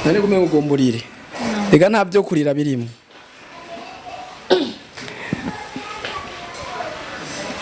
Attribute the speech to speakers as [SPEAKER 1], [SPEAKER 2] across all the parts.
[SPEAKER 1] none gume ugomburire ega nta byo kurira birimo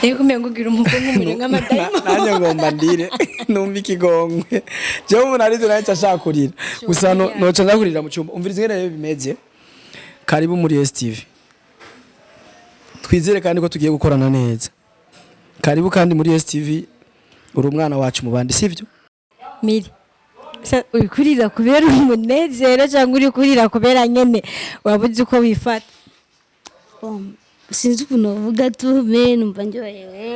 [SPEAKER 2] Ego mengugira umugongo muri nk'amadayimo.
[SPEAKER 1] Nanjye ngomba ndire numva ikigongwe. Je umuntu arizo nayo ashaka kurira. Gusa noca ndakurira mu cyumba. Umvirize ngene bimeze. Karibu muri STV. Twizere kandi ko tugiye gukorana neza. Karibu kandi muri STV uri umwana wacu mu bandi sivyo?
[SPEAKER 2] Miri. Uri kurira kubera umunezero cyangwa uri kurira kubera nyene wabuze uko wifata?
[SPEAKER 3] Sinzi ukuntu uvuga tume numva njyohewe.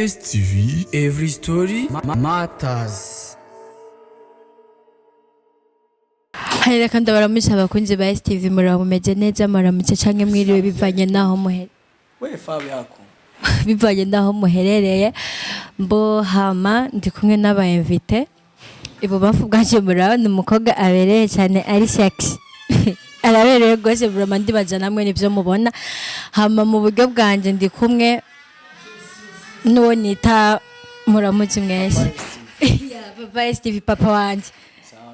[SPEAKER 1] STV every story matters.
[SPEAKER 2] Harira kandi baramuca abakunzi ba STV murabumeze neza muramutse canke mwiriwe bivanye naho muhere.
[SPEAKER 1] We fabe yako.
[SPEAKER 2] Bivanye naho muherereye mbo hama ndi kumwe n'aba invité. Ibo bafubwaje murabona umukobwa abereye cyane ari sexy. Arabereye gose vraiment ndibaza namwe nivyo mubona hama mu buryo bwanje ndi kumwe nuwo nita muramutse mwese ya papa STV papa wanje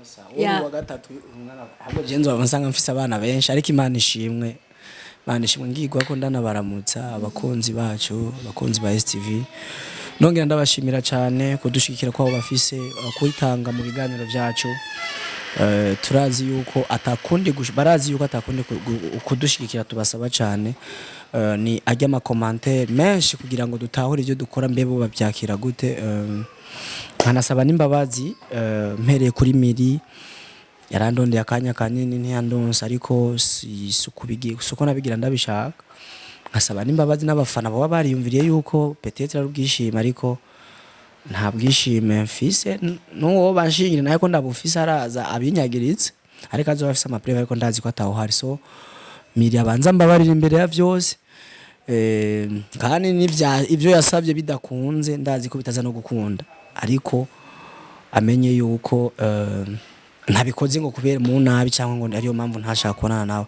[SPEAKER 1] sawa wa gatatu umwana ahubwo jenzo bansanga mfise abana benshi ariko Imana ishimwe ngigwa ko ndanabaramutsa abakunzi bacu abakunzi ba STV nongera ndabashimira cyane kudushikira kwabo bafise kwitanga mu biganiro byacu. Turazi yuko atakundi barazi yuko atakundi kudushigikira tubasaba cyane ni ajya ama commentaire menshi kugira ngo dutahure ibyo dukora mbebo babyakira gute. Nkanasaba n'imbabazi mpereye kuri Miri yarandonde akanya kanini ntiyandonsa ariko suko nabigira ndabishaka. Nkasaba n'imbabazi n'abafana baba bariyumviriye yuko peut-être ari ubwishima ariko nta bwishime mfise n'uwo banshingire nayo ko ndabufise araza abinyagiritse ariko azo bafise amapreve ariko ndazi ko ataho hari so Miri abanza mbabarira imbere ya byose kandi n'ivya ivyo yasavye bidakunze ndazi ko bitaza no gukunda ariko amenye yuko ntabikoze ngo kubera mu nabi cyangwa ngo ariyo mpamvu ntashaka kubonana nawe.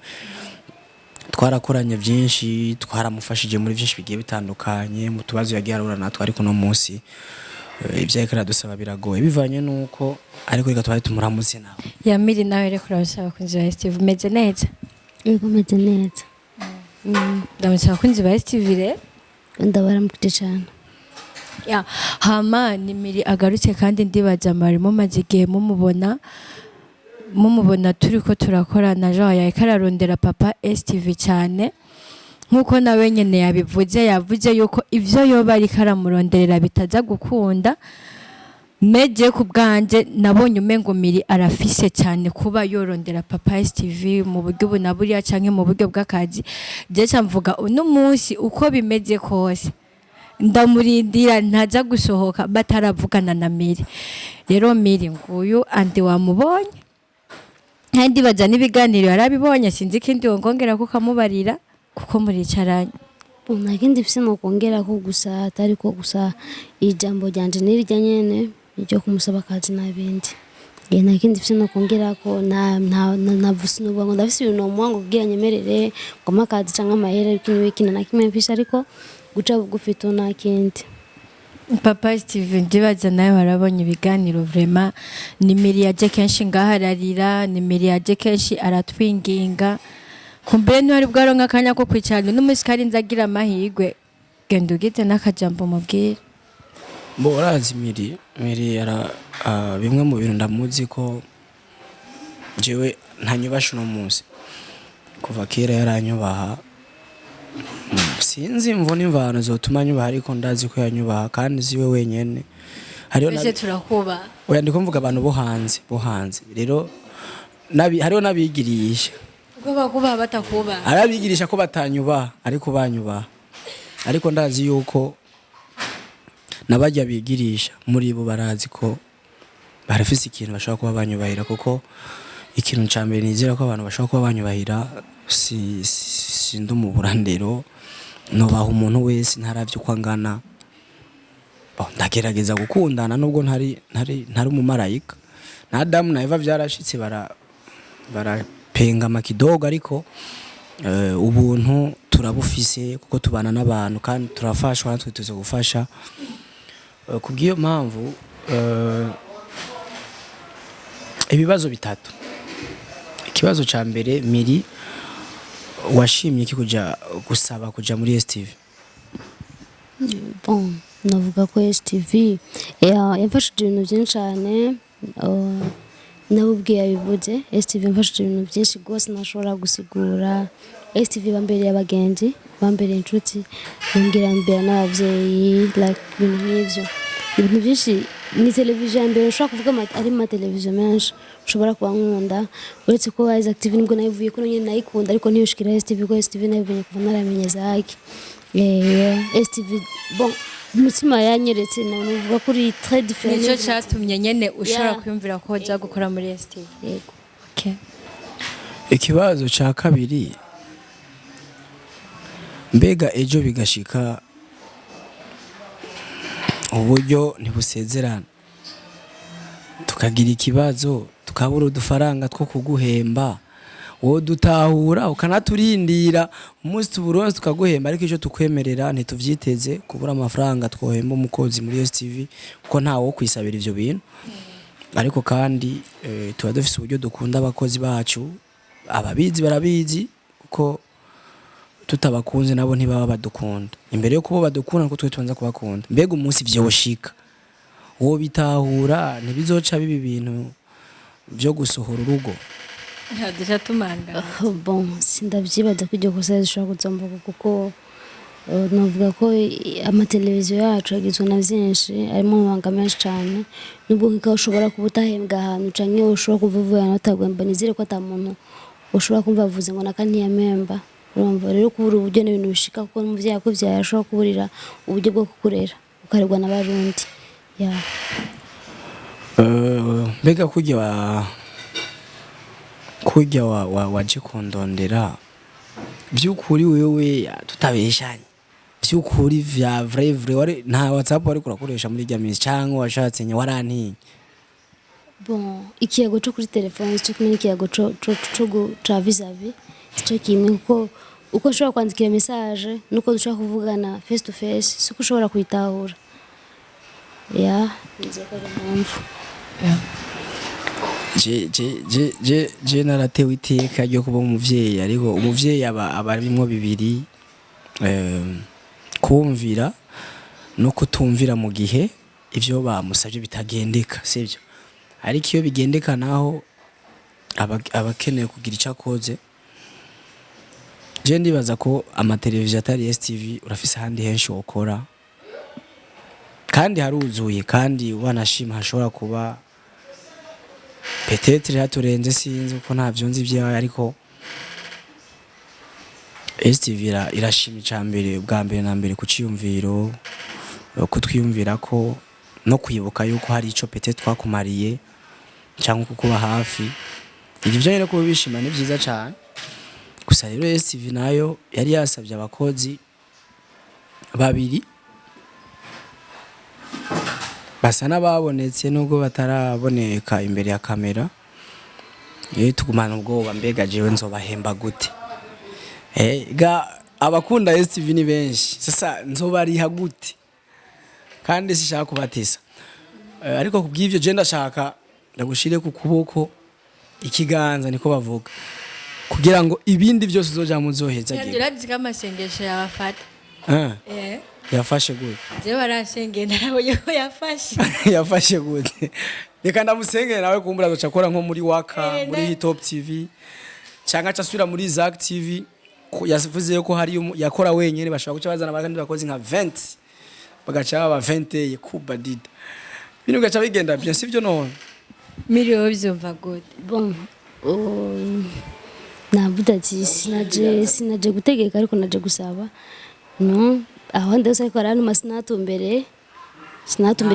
[SPEAKER 1] Twarakoranye byinshi twaramufashije muri byinshi bigiye bitandukanye mu tubazo yagiye arura natwe ariko no munsi ibyekara dusaba biragoye bivanye nuko ariko reka twari tumuramutse nawe.
[SPEAKER 2] Ya Miri nawe reko urabasaba kunzi ba STV meze neza?
[SPEAKER 3] Ego meze neza.
[SPEAKER 2] Ndamutse abakunzi ba STV re
[SPEAKER 3] Ndabaramukije cyane.
[SPEAKER 2] Ya hama ni Miri agarutse kandi ndibaza marimo maze igihe mumubona turiko turakorana Jean yakararondera papa STV cyane nkuko nawe nyene yavuze yuko ivyo yoba ari karamuronderera bitaza gukunda. Meje ku bwanje nabonye umengo Miri arafise cyane kuba yorondera papa STV mu buryo bunaburiya canke mu buryo bw'akazi. Je camvuga uno munsi uko bimeze kose ndamurindira ntaza gusohoka bataravugana na Miri. Rero Miri nguyu andi wamubonye kandi baza n'ibiganiro yarabibonye sinzi kindi wongongera kukamubarira kuko muricaranye.
[SPEAKER 3] Nakindi bise no kongera ko gusa atari ko gusa ijambo ryanje nirya nyene ryo kumusaba kazi nabindi. Nakindi bise no kongera ko navuze no ngo ndafise ibintu mwango kugira nyemerere ngo makazi canke amahera ikintu na kimwe mfise ariko guca bugufito nakindi.
[SPEAKER 2] Papa Steven ndibaza nawe warabonye ibiganiro vraiment ni Miri yaje kenshi ngahararira ni Miri yaje kenshi aratwinginga kumbere ntwari bwaronka akanya ko kwicarana n'umusikari nzagira amahirwe genda ugite n'akajambo mubwira.
[SPEAKER 1] Mbo urazi Miri yara bimwe mu bintu ndamuzi ko jewe ntanyubasha no munsi kuva kera yaranyubaha sinzi imvo n'imvano zotuma nyubaha ariko ndazi ko yanyubaha kandi ziwe wenyene hariyo
[SPEAKER 2] nabi turakuba
[SPEAKER 1] oya ndiko mvuga abantu bo hanze rero hariyo nabigirisha
[SPEAKER 2] ubwo bakuba batakuba
[SPEAKER 1] arabigirisha ko batanyubaha ariko banyubaha ariko ndazi yuko nabajya bigirisha muri bo barazi ko barafise ikintu bashaka kuba banyubahira kuko ikintu cyambere nizera ko abantu bashaka kuba banyubahira sindi umuburandero nobaha umuntu wese ntaravye uko angana ndagerageza gukundana nubwo ntari umumarayika na Adamu na Eva vyarashitse barapenga makidogo ariko ubuntu turabufise kuko tubana n'abantu kandi turafashwa natwe tuzo gufasha kubwiyo mpamvu ibibazo bitatu ikibazo ca mbere Miri washimye iki kuja gusaba kuja muri STV?
[SPEAKER 3] Bon, navuga ko STV yamfashije ibintu byinshi cyane, nabo ubwiye yabivuze. STV yamfashije ibintu byinshi rwose ntashobora gusigura. STV bambereye abagenzi, bambereye inshuti, bambwira mbere n'abavyeyi, like ibintu nk'ivyo, ibintu byinshi. Ni televiziyo ya mbere ushobora kuvuga ari ma televiziyo menshi ushobora kuba nkunda, uretse ko Isaac TV nibwo nayivuye ko nyine nayikunda, ariko ntiyushikira STV ko STV nabimenye kuva naramenye Zaki. STV bon umutima yanyeretse navuga kuri très différent.
[SPEAKER 2] Nico cyatumye nyene ushobora kwiyumvira ko uza gukora muri STV.
[SPEAKER 3] Yego.
[SPEAKER 2] Okay.
[SPEAKER 1] Ikibazo ca kabiri, mbega ejo bigashika uburyo ntibusezerana tukagira ikibazo tukabura udufaranga two kuguhemba, wowe dutahura ukanaturindira umunsi tuburonse tukaguhemba, ariko icyo tukwemerera ntituvyiteze kubura amafaranga twohemba umukozi muri STV kuko ntawo kwisabira ivyo bintu. Ariko kandi tuba dufise uburyo dukunda abakozi bacu, ababizi barabizi kuko tutabakunze nabo ntibaba badukunda. Imbere yo kubo badukunda nuko twe tubanza kubakunda. Mbega umunsi vyoshika wowe bitahura ntibizoca bibi bintu byo gusohora urugo?
[SPEAKER 2] Ntaduca tumanga.
[SPEAKER 3] Bon, sindavyibaza ko iryo kosa rishobora kuzomboka kuko navuga ko amateleviziyo yacu agizwe na vyinshi, arimo amabanga menshi cane, nubwo nk'uko ushobora kuba utahembwa ahantu canke ushobora kuva uvuye ahantu utagwemba, nizere ko ata muntu ushobora kumva avuze ngo naka ntiyamemba. Urumva rero kubura uburyo n'ibintu bishika kuko n'umuvyeyi yakuvyaye ashobora kuburira uburyo bwo kukurera ukarerwa n'abarundi.
[SPEAKER 1] Mbega kurya waje kundondera by'ukuri wewe tutabeshanye, by'ukuri vya vrai wari nta WhatsApp wari kurakoresha muri rya minsi cyangwa washatse nya warantiye?
[SPEAKER 3] Bon, ikiyago cyo kuri telefone cyo kumenya ikiyago cyo vis-a-vis cyo kimwe kuko uko ushobora kwandikira message nuko dushaka kuvugana face to face siko ushobora kuyitahura. Nzeko mpamvu. Je
[SPEAKER 1] naratewe iteka ryo kuba umuvyeyi, ariko umuvyeyi aba arimwo bibiri, kumvira no kutumvira mu gihe ivyo bamusavye bitagendeka, sivyo? Ariko iyo bigendeka naho abakeneye kugira icyo akoze. Je ndibaza ko amateleviziyo atari STV urafise ahandi henshi wokora kandi haruzuye, kandi wanashima hashobora kuba peut-être haturenze, sinzi uko ntavyo nzi vyawe, ariko STV irashima icambere bwa mbere na mbere ku ciyumviro, kutwiyumvira ko no kwibuka yuko hari ico peut-être twakumariye cyangwa kukuba hafi. Ivyo nyene ko bishima ni vyiza cyane. Gusa rero STV nayo yari yasabye abakozi babiri basa n'ababonetse nubwo bataraboneka imbere ya kamera. Tugumana ubwoba, mbega jewe nzobahemba gute? Abakunda STV ni benshi, sasa nzobariha gute? Kandi sishaka kubatisa. Ariko kubw'ivyo je ndashaka ndagushire ku kuboko ikiganza, niko bavuga, kugira ngo ibindi byose uzoja muzoheza gihe.
[SPEAKER 2] Urazi kama sengesho yabafata.
[SPEAKER 1] Yafashe gute?
[SPEAKER 2] Je barasengera nawe yafashe.
[SPEAKER 1] Yafashe gute? Reka ndamusengera nawe kumbura azocakora nko muri Waka, muri Top TV, cyangwa acasubira muri Zak TV. Yavuze ko hari yakora wenyene, bashobora guca bazana abandi bakozi nka 20 bagaca baba 20 kubadida. Bino gaca bigenda bien, sivyo none?
[SPEAKER 2] Miriyo byumva gute?
[SPEAKER 3] Bon, navuga ati sinaje gutegeka, ariko naje gusaba. No, aho ndose ariko arano masinatumbere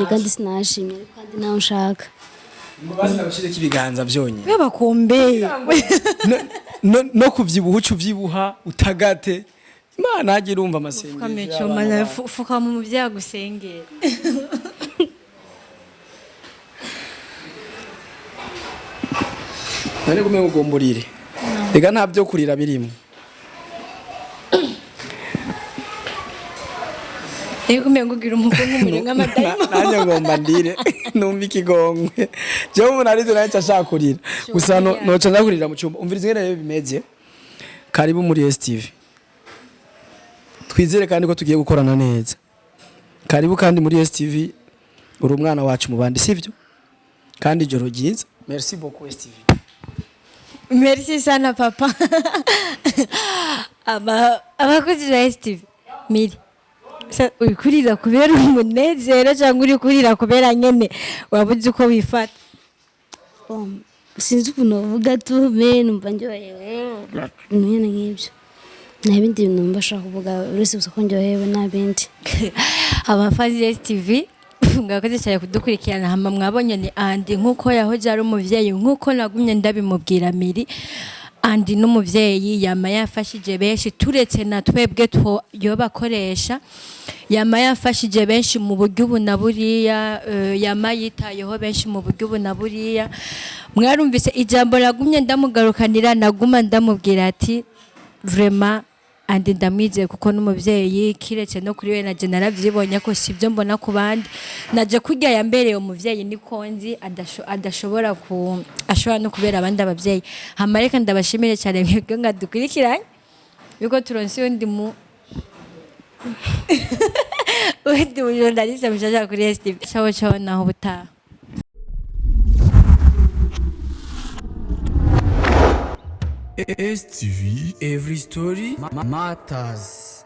[SPEAKER 3] kandi sinashimye kandi naho nshaka.
[SPEAKER 1] Mubaza ndabashire kibiganza byonye.
[SPEAKER 2] We bakombe.
[SPEAKER 1] No kuvyibuha ucuvyibuha utagate. Imana haje urumva amasengesho.
[SPEAKER 2] Kamecho mana fuka mu byagusengera.
[SPEAKER 1] None gume ugomburire. Ega nta byo kurira birimo.
[SPEAKER 2] Ego mengo gira umukungu muri nk'amadayimo.
[SPEAKER 1] Nanjye ngomba ndire numva ikigongwe. Je umuntu arize nayo cyashakurira. Gusa noca ndakurira mu cyumba. Umvirize ngene bimeze. Karibu muri STV. Twizere kandi ko tugiye gukorana neza. Karibu kandi muri STV uri umwana wacu mu bandi sivyo? Kandi joro ryiza. Merci beaucoup STV.
[SPEAKER 2] Merci sana papa. Abakozi ba STV. Miri. Uri kurira kubera umunezero cyangwa uri kurira kubera nyene wabuze uko wifata?
[SPEAKER 3] Sinzi ukuntu uvuga tu me numva ndyohewe nyene nk'ibyo. Nta bindi bintu mbashaka kuvuga uretse gusa ko ndyohewe n'abindi.
[SPEAKER 2] Abafazi ya STV ngakoze cyane kudukurikirana hama mwabonye ni Andi nkuko yahoje ari umuvyeyi nkuko nagumye ndabimubwira Miri. Andi n'umuvyeyi yama yafashije benshi turetse na twebwe two yobakoresha yama yafashije benshi mu buryo bunaburiya yama yitayeho benshi mu buryo bunaburiya mwarumvise ijambo ragumye ndamugarukanira naguma ndamubwira ati vraiment Andi ndamwize kuko n'umuvyeyi kiretse no kuri we naje naravyibonye ko sibyo mbona ku bandi naje kurya yambereye umuvyeyi nikonzi adashobora ashobora no kubera abandi abavyeyi hamareka ndabashimire cyane mwebwe ngadukurikiranye yuko turonse undi mu undi journaliste mushaje kuri STV cyo naho butaha.
[SPEAKER 1] STV, every story matters.